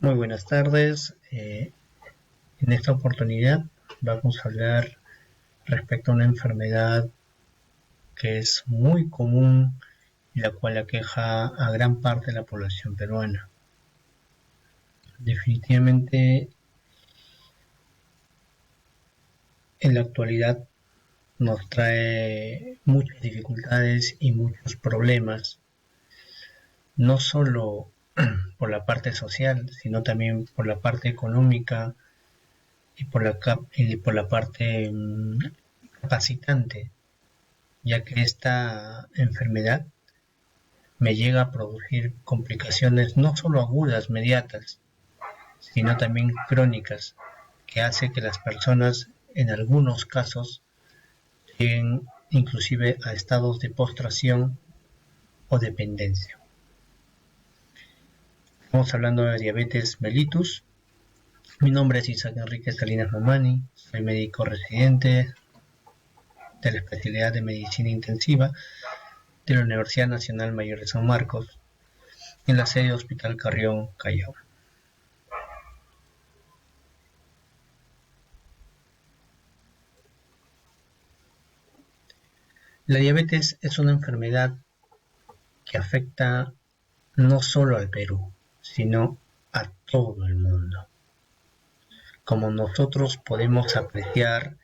Muy buenas tardes. En esta oportunidad vamos a hablar respecto a una enfermedad que es muy común y la cual aqueja a gran parte de la población peruana. Definitivamente en la actualidad nos trae muchas dificultades y muchos problemas, no solo por la parte social, sino también por la parte económica y por la parte capacitante, ya que esta enfermedad me llega a producir complicaciones no solo agudas, mediatas, sino también crónicas, que hace que las personas en algunos casos lleguen inclusive a estados de postración o dependencia. Estamos hablando de diabetes mellitus. Mi nombre es Isaac Enrique Salinas Mamani, soy médico residente de la especialidad de medicina intensiva de la Universidad Nacional Mayor de San Marcos, en la sede de Hospital Carrión, Callao. La diabetes es una enfermedad que afecta no solo al Perú, sino a todo el mundo. Como nosotros podemos apreciar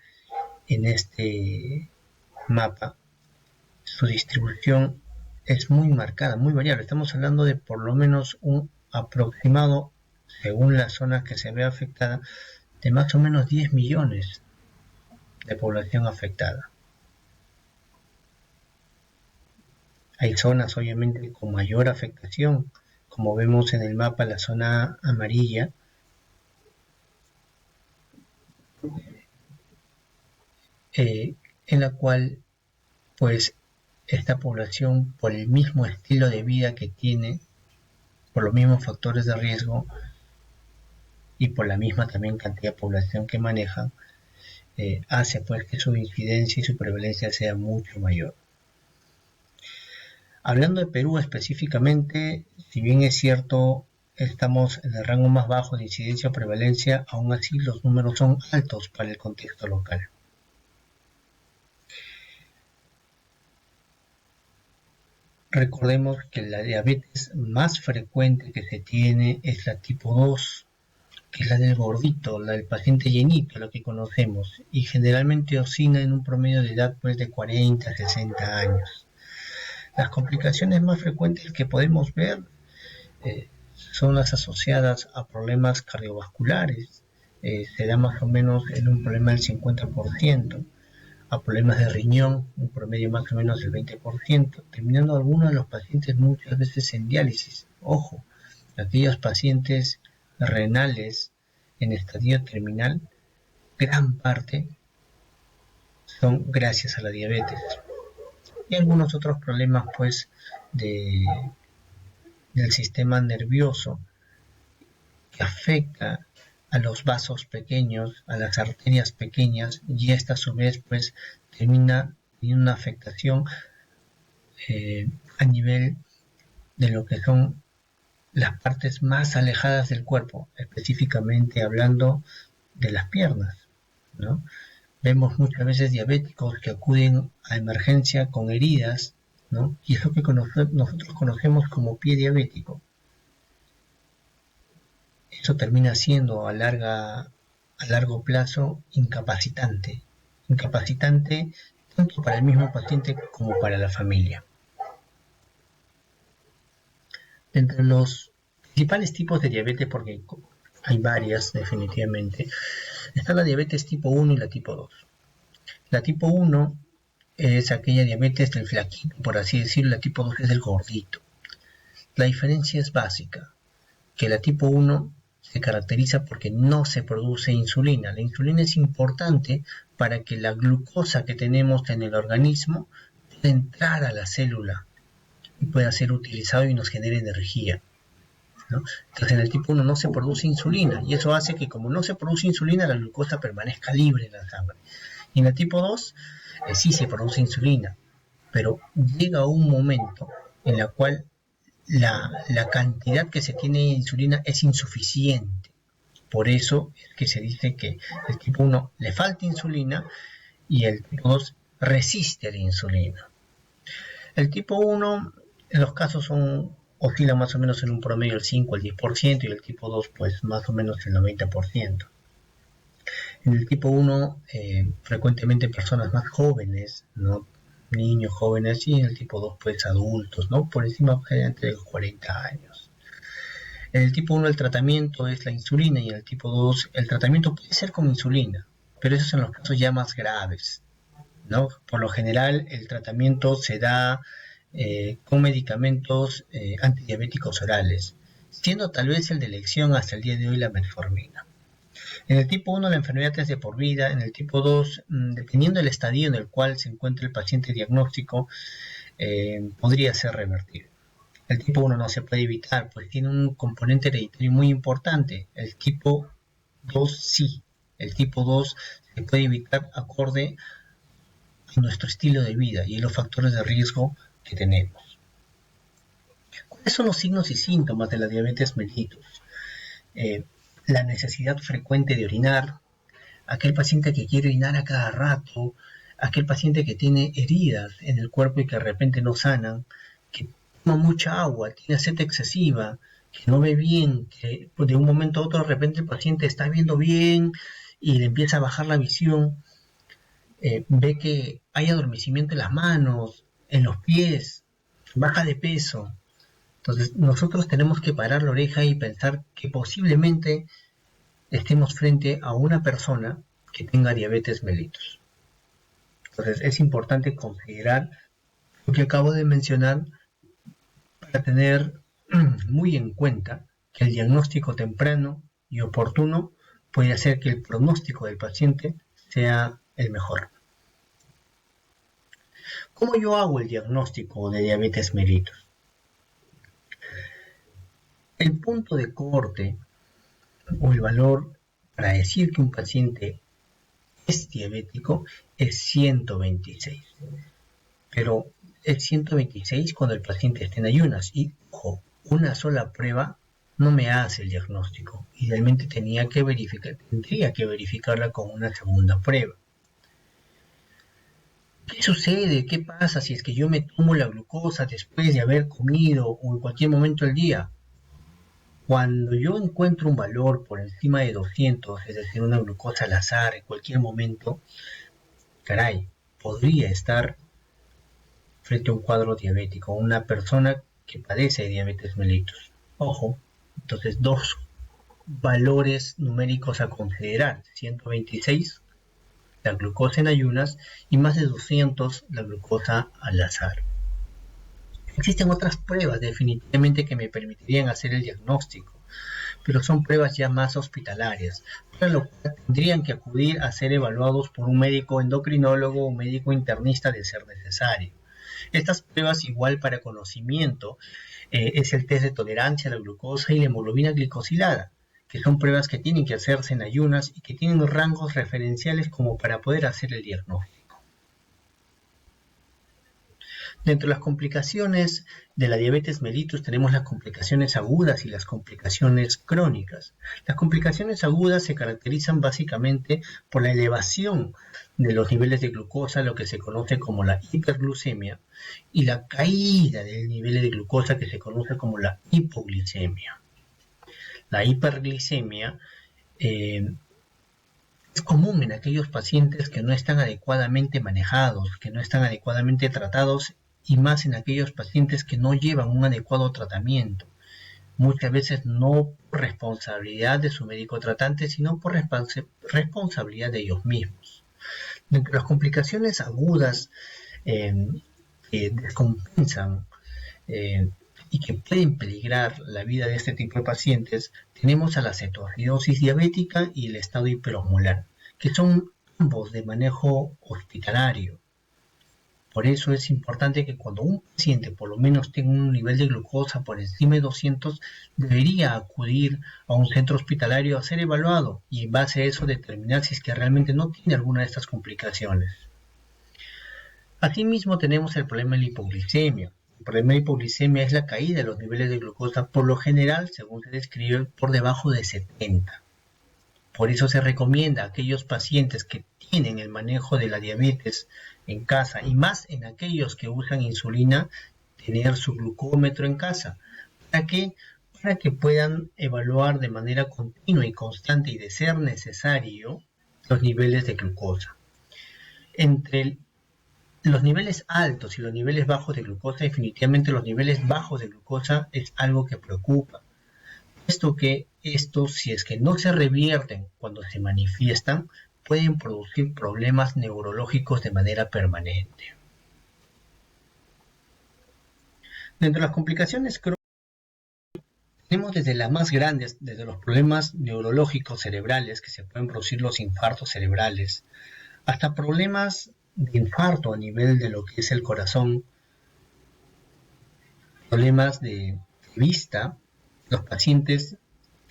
en este mapa, su distribución es muy marcada, muy variable. Estamos hablando de por lo menos un aproximado, según la zona que se ve afectada, de más o menos 10 millones de población afectada. Hay zonas obviamente con mayor afectación, como vemos en el mapa, la zona amarilla, en la cual pues esta población, por el mismo estilo de vida que tiene, por los mismos factores de riesgo y por la misma también cantidad de población que maneja, hace pues que su incidencia y su prevalencia sea mucho mayor. Hablando de Perú específicamente, si bien es cierto, estamos en el rango más bajo de incidencia o prevalencia, aún así los números son altos para el contexto local. Recordemos que la diabetes más frecuente que se tiene es la tipo 2, que es la del gordito, la del paciente llenito, lo que conocemos, y generalmente oscila en un promedio de edad pues de 40 a 60 años. Las complicaciones más frecuentes que podemos ver son las asociadas a problemas cardiovasculares, se da más o menos en un problema del 50%, a problemas de riñón, un promedio más o menos del 20%, terminando algunos de los pacientes muchas veces en diálisis. Ojo, aquellos pacientes renales en estadio terminal, gran parte son gracias a la diabetes. Y algunos otros problemas pues del sistema nervioso que afecta a los vasos pequeños, a las arterias pequeñas, y esta a su vez pues termina teniendo una afectación a nivel de lo que son las partes más alejadas del cuerpo, específicamente hablando de las piernas, ¿no? Vemos muchas veces diabéticos que acuden a emergencia con heridas, ¿no? Y eso que nosotros conocemos como pie diabético. Eso termina siendo a largo plazo incapacitante tanto para el mismo paciente como para la familia. Entre los principales tipos de diabetes, porque hay varias definitivamente, está la diabetes tipo 1 y la tipo 2. La tipo 1 es aquella diabetes del flaquito, por así decirlo, la tipo 2 es del gordito. La diferencia es básica, que la tipo 1 se caracteriza porque no se produce insulina. La insulina es importante para que la glucosa que tenemos en el organismo pueda entrar a la célula y pueda ser utilizado y nos genere energía, ¿no? Entonces en el tipo 1 no se produce insulina y eso hace que como no se produce insulina la glucosa permanezca libre en la sangre. Y en el tipo 2 sí se produce insulina, pero llega un momento en el cual la cantidad que se tiene de insulina es insuficiente. Por eso es que se dice que el tipo 1 le falta insulina y el tipo 2 resiste la insulina. El tipo 1, en los casos oscila más o menos en un promedio el 5 al 10% y el tipo 2 pues más o menos el 90%. En el tipo 1 frecuentemente personas más jóvenes, ¿no? Niños jóvenes, y en el tipo 2 pues adultos, ¿no? Por encima de los 40 años. En el tipo 1 el tratamiento es la insulina y en el tipo 2 el tratamiento puede ser con insulina, pero esos son los casos ya más graves, ¿no? Por lo general el tratamiento se da con medicamentos antidiabéticos orales, siendo tal vez el de elección hasta el día de hoy la metformina. En el tipo 1 la enfermedad es de por vida, en el tipo 2, dependiendo del estadio en el cual se encuentra el paciente diagnóstico, podría ser revertido. El tipo 1 no se puede evitar, pues tiene un componente hereditario muy importante. El tipo 2 sí. El tipo 2 se puede evitar acorde a nuestro estilo de vida y a los factores de riesgo que tenemos. ¿Cuáles son los signos y síntomas de la diabetes mellitus? La necesidad frecuente de orinar, aquel paciente que quiere orinar a cada rato, aquel paciente que tiene heridas en el cuerpo y que de repente no sanan, que toma mucha agua, tiene sed excesiva, que no ve bien, que de un momento a otro de repente el paciente está viendo bien y le empieza a bajar la visión, ve que hay adormecimiento en las manos, en los pies, baja de peso. Entonces nosotros tenemos que parar la oreja y pensar que posiblemente estemos frente a una persona que tenga diabetes mellitus. Entonces es importante considerar lo que acabo de mencionar para tener muy en cuenta que el diagnóstico temprano y oportuno puede hacer que el pronóstico del paciente sea el mejor. ¿Cómo yo hago el diagnóstico de diabetes mellitus? El punto de corte o el valor para decir que un paciente es diabético es 126. Pero es 126 cuando el paciente está en ayunas. Y, ojo, una sola prueba no me hace el diagnóstico. Idealmente tendría que verificarla con una segunda prueba. ¿Qué sucede? ¿Qué pasa si es que yo me tomo la glucosa después de haber comido o en cualquier momento del día? Cuando yo encuentro un valor por encima de 200, es decir, una glucosa al azar en cualquier momento, caray, podría estar frente a un cuadro diabético, una persona que padece de diabetes mellitus. Ojo, entonces dos valores numéricos a considerar: 126 la glucosa en ayunas y más de 200 la glucosa al azar. Existen otras pruebas definitivamente que me permitirían hacer el diagnóstico, pero son pruebas ya más hospitalarias, para lo cual tendrían que acudir a ser evaluados por un médico endocrinólogo o médico internista de ser necesario. Estas pruebas, igual para conocimiento, es el test de tolerancia a la glucosa y la hemoglobina glicosilada, que son pruebas que tienen que hacerse en ayunas y que tienen rangos referenciales como para poder hacer el diagnóstico. Dentro de las complicaciones de la diabetes mellitus tenemos las complicaciones agudas y las complicaciones crónicas. Las complicaciones agudas se caracterizan básicamente por la elevación de los niveles de glucosa, lo que se conoce como la hiperglucemia, y la caída del nivel de glucosa, que se conoce como la hipoglicemia. La hiperglicemia es común en aquellos pacientes que no están adecuadamente manejados, que no están adecuadamente tratados, y más en aquellos pacientes que no llevan un adecuado tratamiento, muchas veces no por responsabilidad de su médico tratante, sino por responsabilidad de ellos mismos. Dentro de las complicaciones agudas que descompensan y que pueden peligrar la vida de este tipo de pacientes, tenemos a la cetoacidosis diabética y el estado hiperosmolar, que son ambos de manejo hospitalario. Por eso es importante que cuando un paciente por lo menos tenga un nivel de glucosa por encima de 200, debería acudir a un centro hospitalario a ser evaluado y en base a eso determinar si es que realmente no tiene alguna de estas complicaciones. Asimismo tenemos el problema de la hipoglicemia. El problema de hipoglicemia es la caída de los niveles de glucosa, por lo general, según se describe, por debajo de 70. Por eso se recomienda a aquellos pacientes que tienen el manejo de la diabetes en casa, y más en aquellos que usan insulina, tener su glucómetro en casa. ¿Para qué? Para que puedan evaluar de manera continua y constante y de ser necesario los niveles de glucosa. Entre los niveles altos y los niveles bajos de glucosa, definitivamente los niveles bajos de glucosa es algo que preocupa, puesto que estos, si es que no se revierten cuando se manifiestan, pueden producir problemas neurológicos de manera permanente. Dentro de las complicaciones crónicas, tenemos desde las más grandes, desde los problemas neurológicos cerebrales, que se pueden producir los infartos cerebrales, hasta problemas de infarto a nivel de lo que es el corazón, problemas de vista. Los pacientes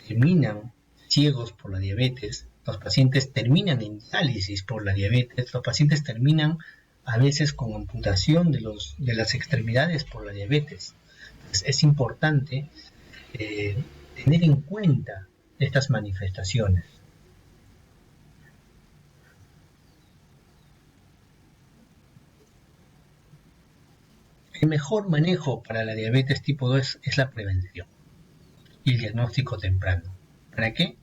terminan ciegos por la diabetes, los pacientes terminan en diálisis por la diabetes, los pacientes terminan a veces con amputación de las extremidades por la diabetes. Entonces, es importante tener en cuenta estas manifestaciones. El mejor manejo para la diabetes tipo 2 es la prevención y el diagnóstico temprano. ¿Para qué?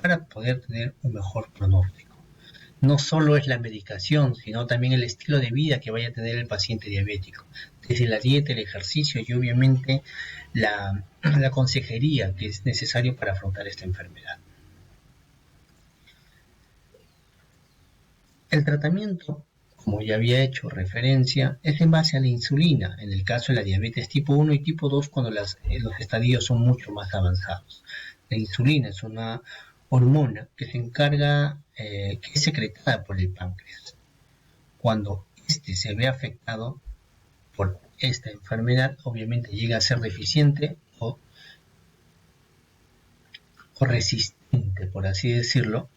Para poder tener un mejor pronóstico. No solo es la medicación, sino también el estilo de vida que vaya a tener el paciente diabético, desde la dieta, el ejercicio y obviamente la consejería que es necesario para afrontar esta enfermedad. El tratamiento, como ya había hecho referencia, es en base a la insulina, en el caso de la diabetes tipo 1 y tipo 2 cuando los estadios son mucho más avanzados. La insulina es una hormona que se encarga, que es secretada por el páncreas. Cuando este se ve afectado por esta enfermedad, obviamente llega a ser deficiente o resistente, por así decirlo,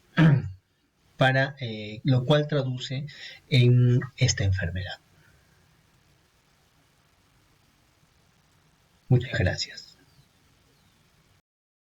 para lo cual traduce en esta enfermedad. Muchas gracias.